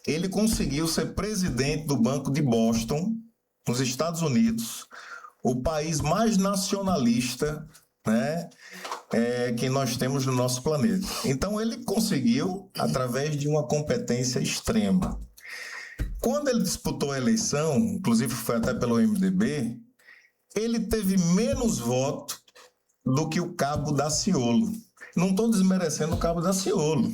ele conseguiu ser presidente do Banco de Boston, nos Estados Unidos, o país mais nacionalista, né, que nós temos no nosso planeta. Então, ele conseguiu através de uma competência extrema. Quando ele disputou a eleição, inclusive foi até pelo MDB, ele teve menos voto do que o Cabo Daciolo. Não estou desmerecendo o Cabo Daciolo,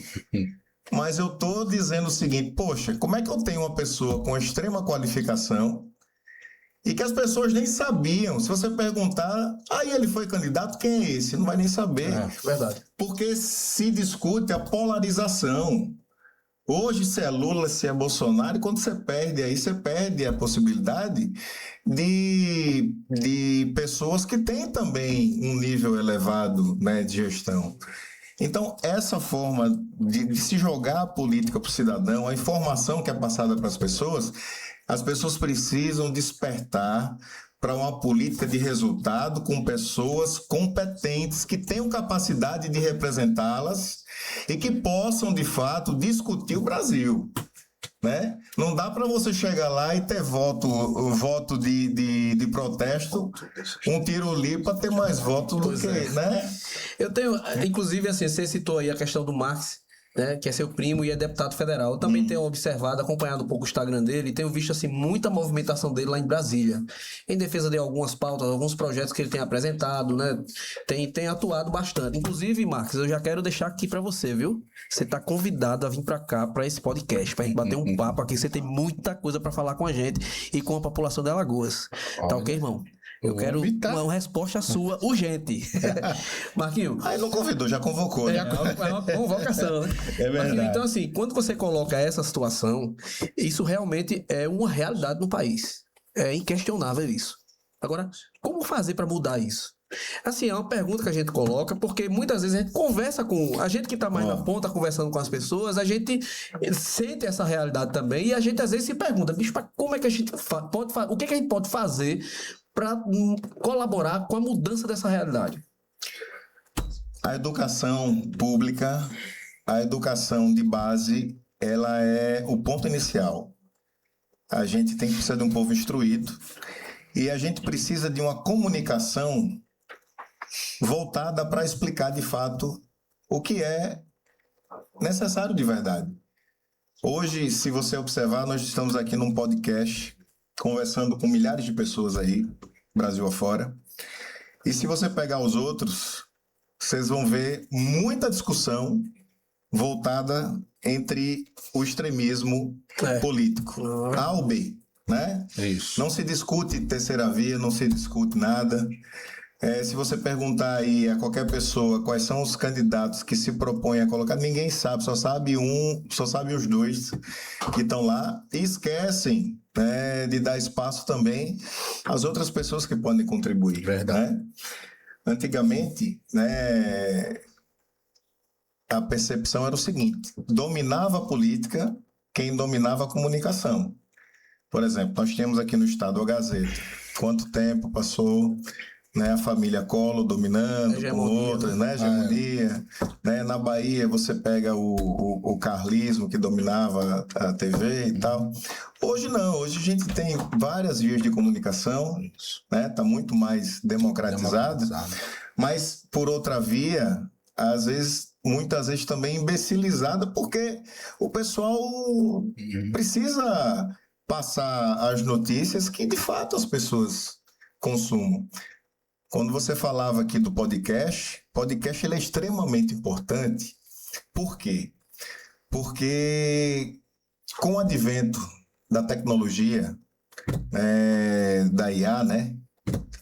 mas eu estou dizendo o seguinte: poxa, como é que eu tenho uma pessoa com extrema qualificação e que as pessoas nem sabiam? Se você perguntar, aí ele foi candidato, quem é esse? Não vai nem saber. Verdade. Porque se discute a polarização. Hoje, se é Lula, se é Bolsonaro, quando você perde aí, você perde a possibilidade de pessoas que têm também um nível elevado, né, de gestão. Então, essa forma de se jogar a política para o cidadão, a informação que é passada para as pessoas precisam despertar para uma política de resultado com pessoas competentes que tenham capacidade de representá-las e que possam, de fato, discutir o Brasil, né? Não dá para você chegar lá e ter voto de protesto, um tiro-lipa ter mais votos do que, né? Eu tenho, inclusive, assim, você citou aí a questão do Marx, né, que é seu primo e é deputado federal. Eu também tenho observado, acompanhado um pouco o Instagram dele e tenho visto assim, muita movimentação dele lá em Brasília, em defesa de algumas pautas, alguns projetos que ele tem apresentado, né? Tem atuado bastante. Inclusive, Marcos, eu já quero deixar aqui para você, viu? Você tá convidado a vir para cá, para esse podcast, pra gente bater um papo aqui. Você tem muita coisa para falar com a gente e com a população de Alagoas. Tá ok, irmão? Eu quero uma resposta sua urgente. Marquinhos. Aí não convidou, já convocou, né? É uma convocação, né? É verdade. Marquinhos, então, assim, quando você coloca essa situação, isso realmente é uma realidade no país. É inquestionável isso. Agora, como fazer para mudar isso? Assim, é uma pergunta que a gente coloca, porque muitas vezes a gente conversa com... A gente que está mais na ponta, conversando com as pessoas, a gente sente essa realidade também, e a gente às vezes se pergunta, bicho, como é que a gente pode fazer? O que é que a gente pode fazer para colaborar com a mudança dessa realidade? A educação pública, a educação de base, ela é o ponto inicial. A gente tem que precisar de um povo instruído e a gente precisa de uma comunicação voltada para explicar de fato o que é necessário de verdade. Hoje, se você observar, nós estamos aqui num podcast conversando com milhares de pessoas aí, Brasil afora. E se você pegar os outros, vocês vão ver muita discussão voltada entre o extremismo político, A ou B, né? Isso. Não se discute terceira via, não se discute nada. Se você perguntar aí a qualquer pessoa quais são os candidatos que se propõem a colocar, ninguém sabe, só sabe os dois que estão lá e esquecem, né, de dar espaço também às outras pessoas que podem contribuir. Verdade. Né? Antigamente, né, a percepção era o seguinte: dominava a política quem dominava a comunicação. Por exemplo, nós temos aqui no estado a Gazeta. Quanto tempo passou, né, a família Collor dominando com outras, né, hegemonia. Né, na Bahia você pega o carlismo que dominava a TV e tal. Hoje não, hoje a gente tem várias vias de comunicação, né, tá muito mais democratizado, mas por outra via, às vezes, muitas vezes também imbecilizada, porque o pessoal precisa passar as notícias que de fato as pessoas consumam. Quando você falava aqui do podcast ele é extremamente importante. Por quê? Porque com o advento da tecnologia, da IA, né,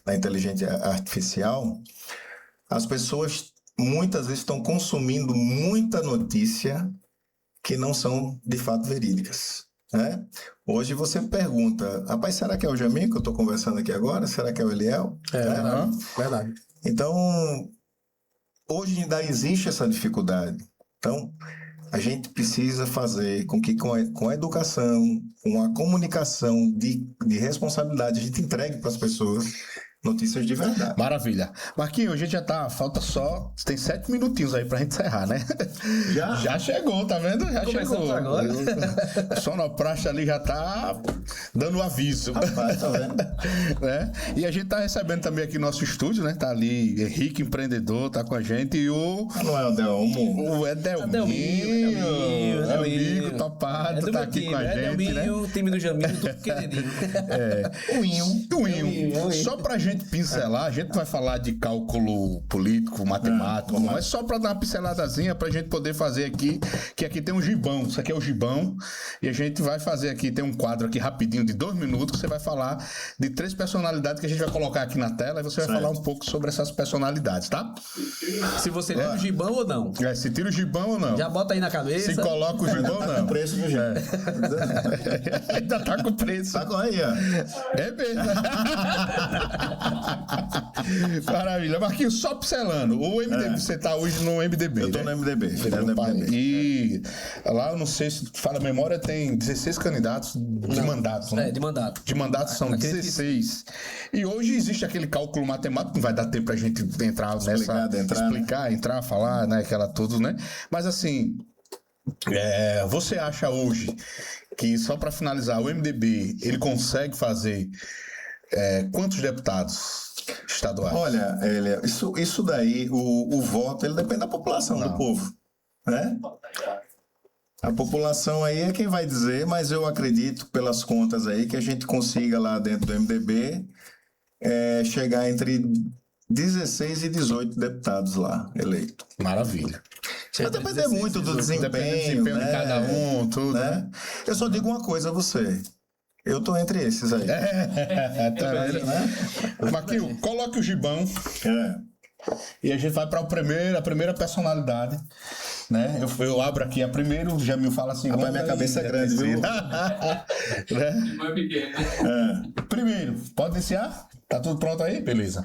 da inteligência artificial, as pessoas muitas vezes estão consumindo muita notícia que não são de fato verídicas. Né? Hoje você pergunta, rapaz, será que é o Jamil que eu estou conversando aqui agora? Será que é o Eliel? Verdade. Então, hoje ainda existe essa dificuldade. Então, a gente precisa fazer com que com a educação, com a comunicação de responsabilidade, a gente entregue para as pessoas notícias de verdade. Maravilha. Marquinhos, a gente já tá, tem 7 minutinhos aí pra gente encerrar, né? Já chegou, tá vendo? Já Começamos chegou. agora. O sonoplasta ali já tá dando o aviso. Rapaz, tá vendo? Né? E a gente tá recebendo também aqui no nosso estúdio, né? Tá ali Henrique, empreendedor, tá com a gente, e Não é o Delmo. o Edelminho, Edelminho. amigo topado, tá aqui com a gente, né? O time do Jamil, do queridinho. O Inho. Só pra gente pincelar, a gente vai falar de cálculo político, matemático, vamos lá. mas só pra dar uma pinceladazinha pra gente poder fazer aqui, que aqui tem um gibão, isso aqui é o gibão, e a gente vai fazer aqui, tem um quadro aqui rapidinho de 2 minutos, que você vai falar de 3 personalidades que a gente vai colocar aqui na tela, e você vai falar um pouco sobre essas personalidades, tá? Se você leva o gibão ou não. Se tira o gibão ou não. Já bota aí na cabeça. Se coloca o gibão ou não. Preço do jeito. Ainda tá com preço. Tá com aí, ó. É mesmo. Maravilha. Marquinhos, só pincelando. O MDB, você tá hoje no MDB, Eu tô né? no MDB. filiado do MDB. E lá, eu não sei se fala a memória, tem 16 candidatos de mandatos, né? De mandato. De mandatos são Acredito. 16. E hoje existe aquele cálculo matemático, não vai dar tempo pra gente entrar entrar, falar, né? Aquela tudo, né? Mas assim, você acha hoje que, só para finalizar, o MDB, ele consegue fazer quantos deputados estaduais? Olha, Elia, isso daí, o voto, ele depende da população, do povo, né? A população aí é quem vai dizer, mas eu acredito, pelas contas aí, que a gente consiga lá dentro do MDB chegar entre 16 e 18 deputados lá eleitos. Maravilha. Vai depender muito do desempenho, de né? cada um, tudo. Né? Eu só digo uma coisa a você. Eu tô entre esses aí. Tá vendo, né? Marquinhos, coloque o gibão. E a gente vai para a primeira personalidade, né? Eu abro aqui a primeira, o Jamil fala assim... Rapaz, minha cabeça é grande, viu? Né? Não é pequeno. Primeiro, pode iniciar? Tá tudo pronto aí? Beleza.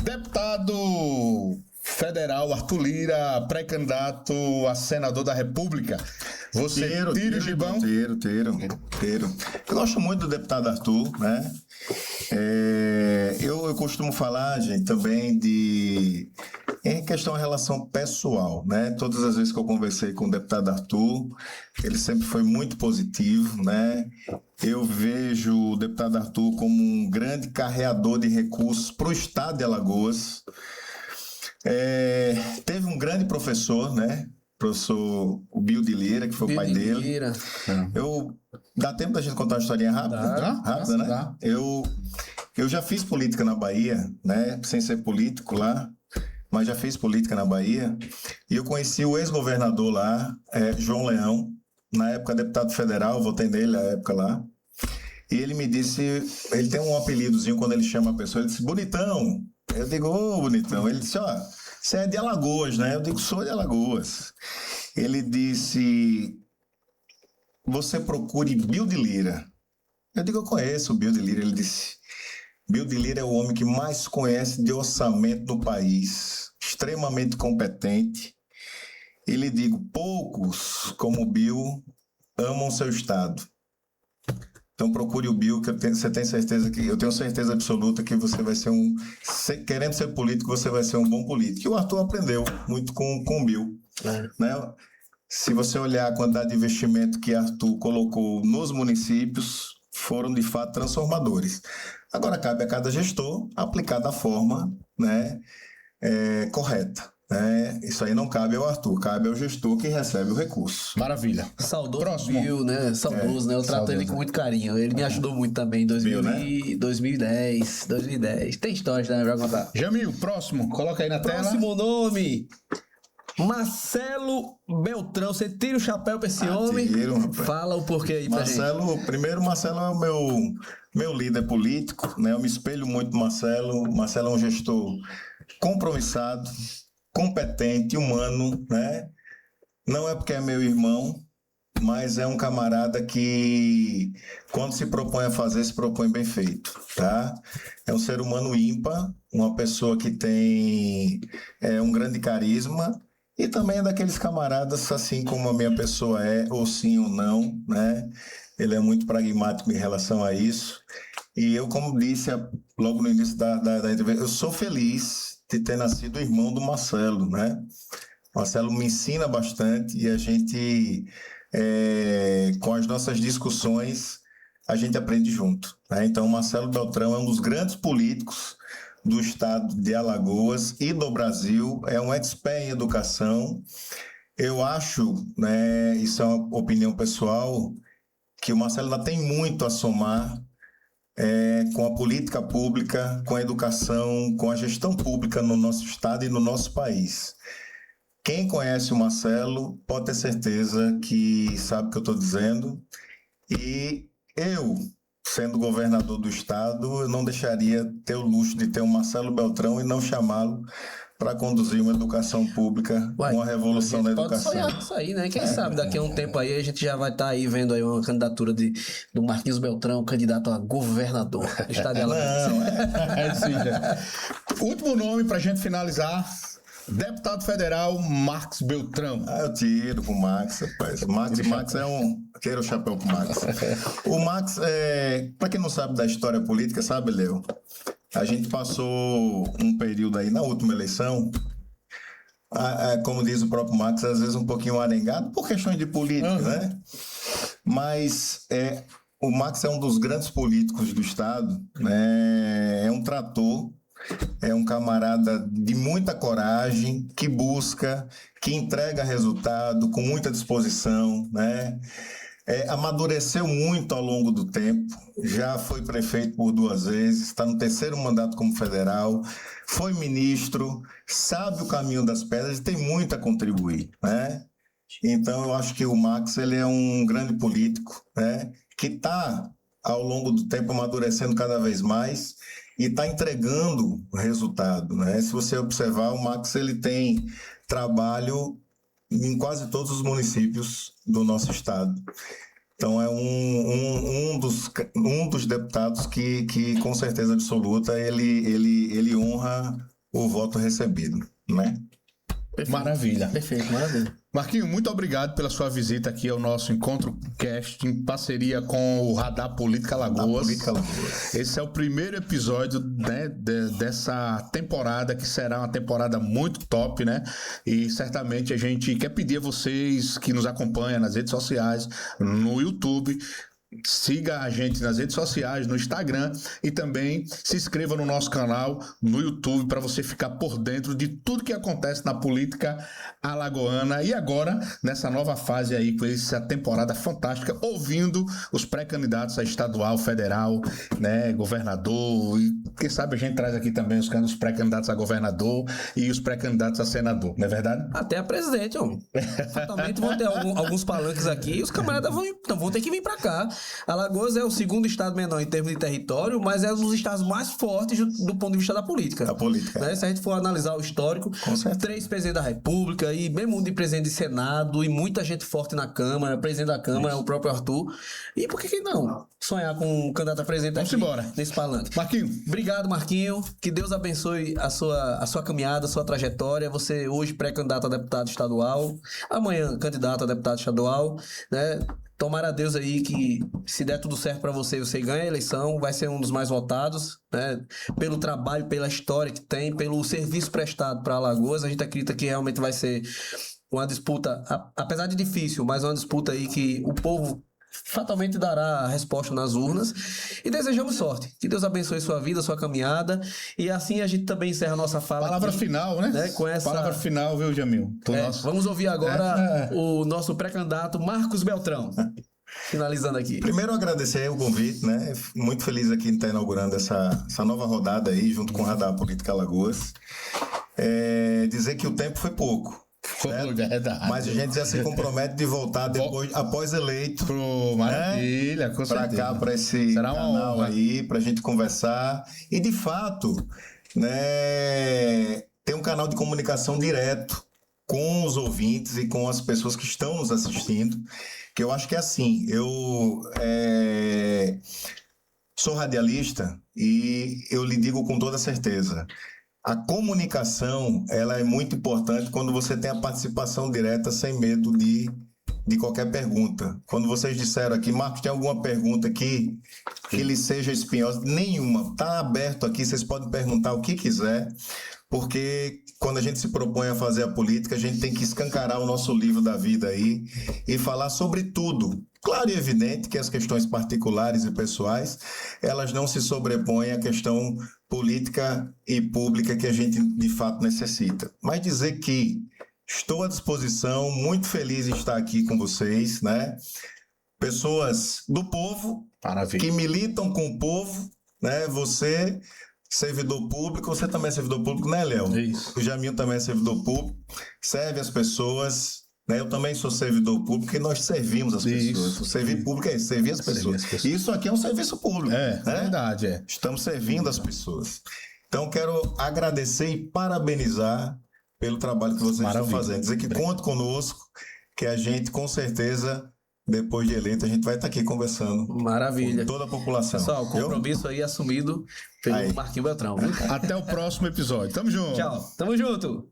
Deputado federal Arthur Lira, pré-candidato a senador da República. Você tira o gibão? Tiro. Eu gosto muito do deputado Arthur, né? Eu costumo falar, gente, também em questão de relação pessoal, né? Todas as vezes que eu conversei com o deputado Arthur, ele sempre foi muito positivo, né? Eu vejo o deputado Arthur como um grande carreador de recursos para o estado de Alagoas. Teve um grande professor, né? Professor Bio de Lira, que foi o pai dele. Dá tempo da gente contar uma historinha rápida? Rápida, né? Dá. Eu já fiz política na Bahia, né? Sem ser político lá, mas já fiz política na Bahia. E eu conheci o ex-governador lá, João Leão, na época deputado federal, votei nele na época lá. E ele me disse, ele tem um apelidozinho quando ele chama a pessoa, ele disse, bonitão. Eu digo, ô bonitão. Ele disse, ó, você é de Alagoas, né? Eu digo, sou de Alagoas. Ele disse, você procure Bio de Lira. Eu digo, eu conheço o Bio de Lira. Ele disse, Bio de Lira é o homem que mais conhece de orçamento no país, extremamente competente. E lhe digo, poucos como o Bio amam seu estado. Então procure o Bio, que eu tenho certeza absoluta que você vai ser querendo ser político, você vai ser um bom político. E o Arthur aprendeu muito com o Bio. Né? Se você olhar a quantidade de investimento que Arthur colocou nos municípios, foram de fato transformadores. Agora cabe a cada gestor aplicar da forma, né, correta. Isso aí não cabe ao Arthur, cabe ao gestor que recebe o recurso. Maravilha. Saudoso Próximo. Bill, né? Saudoso, né? Eu trato ele com muito carinho. Ele me ajudou muito também em 2010. Tem histórias, né? Pra contar. Jamil, próximo. Coloca aí na tela. Próximo nome. Marcelo Beltrão. Você tira o chapéu pra esse homem. Tiro, rapaz. Fala o porquê aí pra gente. Primeiro, Marcelo é o meu líder político, né? Eu me espelho muito no Marcelo. Marcelo é um gestor compromissado, competente, humano, né? Não é porque é meu irmão, mas é um camarada que, quando se propõe a fazer, se propõe bem feito, tá? É um ser humano ímpar, uma pessoa que tem um grande carisma e também é daqueles camaradas, assim como a minha pessoa ou sim ou não, né? Ele é muito pragmático em relação a isso. E eu, como disse logo no início da entrevista, eu sou feliz de ter nascido irmão do Marcelo, né? Marcelo me ensina bastante e a gente, com as nossas discussões, a gente aprende junto, né? Então, o Marcelo Beltrão é um dos grandes políticos do estado de Alagoas e do Brasil, é um expert em educação. Eu acho, né, isso é uma opinião pessoal, que o Marcelo ainda tem muito a somar com a política pública, com a educação, com a gestão pública no nosso estado e no nosso país. Quem conhece o Marcelo pode ter certeza que sabe o que eu estou dizendo. E eu, sendo governador do estado, eu não deixaria ter o luxo de ter o Marcelo Beltrão e não chamá-lo para conduzir uma educação pública, uma revolução na educação. Pode sonhar com isso aí, né? Quem sabe daqui a um tempo aí a gente já vai estar aí vendo aí uma candidatura do Marquinhos Beltrão, candidato a governador do estado de Alagoas. Não, sim, já. Último nome para a gente finalizar. Deputado federal Marcos Beltrão. Eu tiro com o Max, rapaz. O Max é um... Queira o chapéu pro Max. O Max, para quem não sabe da história política, sabe, Léo? A gente passou um período aí na última eleição, como diz o próprio Max, às vezes um pouquinho arengado por questões de política, né? Mas o Max é um dos grandes políticos do estado, né? É um trator, é um camarada de muita coragem, que busca, que entrega resultado com muita disposição, né? Amadureceu muito ao longo do tempo, já foi prefeito por 2 vezes, está no 3º mandato como federal, foi ministro, sabe o caminho das pedras e tem muito a contribuir, né? Então eu acho que o Max, ele é um grande político, né? Que está ao longo do tempo amadurecendo cada vez mais e está entregando resultado, né? Se você observar, o Max, ele tem trabalho em quase todos os municípios do nosso estado. Então é um dos deputados que com certeza absoluta ele honra o voto recebido, né? Perfeito. Maravilha. Perfeito, maravilha. Marquinho, muito obrigado pela sua visita aqui ao nosso Encontro Cast, em parceria com o Radar Política Alagoas. Esse é o primeiro episódio, né, dessa temporada, que será uma temporada muito top, né? E certamente a gente quer pedir a vocês que nos acompanham nas redes sociais, no YouTube, siga a gente nas redes sociais, no Instagram, e também se inscreva no nosso canal no YouTube para você ficar por dentro de tudo que acontece na política alagoana. E agora, nessa nova fase aí, com essa temporada fantástica, ouvindo os pré-candidatos a estadual, federal, né, governador, e quem sabe a gente traz aqui também os pré-candidatos a governador e os pré-candidatos a senador, não é verdade? Até a presidente, homem. Fatalmente vão ter alguns palanques aqui e os camaradas vão ter que vir para cá. Alagoas é o 2º estado menor em termos de território, mas é um dos estados mais fortes do ponto de vista da política. Da política. Né? Se a gente for analisar o histórico, 3 presidentes da República e bem muito de presidente de Senado e muita gente forte na Câmara, presidente da Câmara, o próprio Arthur. E por que não sonhar com um candidato a presidente aqui nesse palanque? Marquinho. Obrigado, Marquinho. Que Deus abençoe a sua caminhada, a sua trajetória. Você hoje pré-candidato a deputado estadual, amanhã candidato a deputado estadual, né? Tomara a Deus aí que, se der tudo certo para você, você ganha a eleição, vai ser um dos mais votados, né? Pelo trabalho, pela história que tem, pelo serviço prestado para Alagoas. A gente acredita que realmente vai ser uma disputa, apesar de difícil, mas uma disputa aí que o povo fatalmente dará a resposta nas urnas. E desejamos sorte. Que Deus abençoe sua vida, sua caminhada. E assim a gente também encerra a nossa fala. Palavra aqui, final, né? Com essa... Palavra final, viu, Jamil? Vamos ouvir agora o nosso pré-candidato Marcos Beltrão. Finalizando aqui. Primeiro, agradecer o convite, né? Muito feliz aqui em estar inaugurando essa nova rodada aí, junto com o Radar Política Alagoas. Dizer que o tempo foi pouco. Mas a gente já se compromete de voltar depois, após eleito, maravilha, com certeza, para cá, para esse canal aí, para a gente conversar e, de fato, né, ter um canal de comunicação direto com os ouvintes e com as pessoas que estão nos assistindo, que eu acho que é assim. Eu sou radialista e eu lhe digo com toda certeza, a comunicação, ela é muito importante quando você tem a participação direta sem medo de de qualquer pergunta. Quando vocês disseram aqui, Marcos, tem alguma pergunta aqui que lhe seja espinhosa? Nenhuma. Está aberto aqui, vocês podem perguntar o que quiser, porque quando a gente se propõe a fazer a política, a gente tem que escancarar o nosso livro da vida aí e falar sobre tudo. Claro e evidente que as questões particulares e pessoais, elas não se sobrepõem à questão política e pública que a gente de fato necessita. Mas dizer que estou à disposição, muito feliz em estar aqui com vocês, né? Pessoas do povo, Maravilha. que militam com o povo, né? Você, servidor público, você também é servidor público, né, Léo? Isso. O Jaminho também é servidor público, serve as pessoas, né? Eu também sou servidor público e nós servimos as pessoas. Isso. O servir público é isso, servir as Servir pessoas. as pessoas. Isso aqui é um serviço público. É, né? verdade, é. Estamos servindo as pessoas. Então, quero agradecer e parabenizar pelo trabalho que vocês Maravilha. estão fazendo. Dizer que conta conosco, que a gente, com certeza, depois de eleito, a gente vai estar aqui conversando Maravilha. com toda a população. Pessoal, Viu? compromisso aí assumido pelo Aí. Marquinhos Beltrão. Viu? Até o próximo episódio. Tamo junto. Tchau. Tamo junto.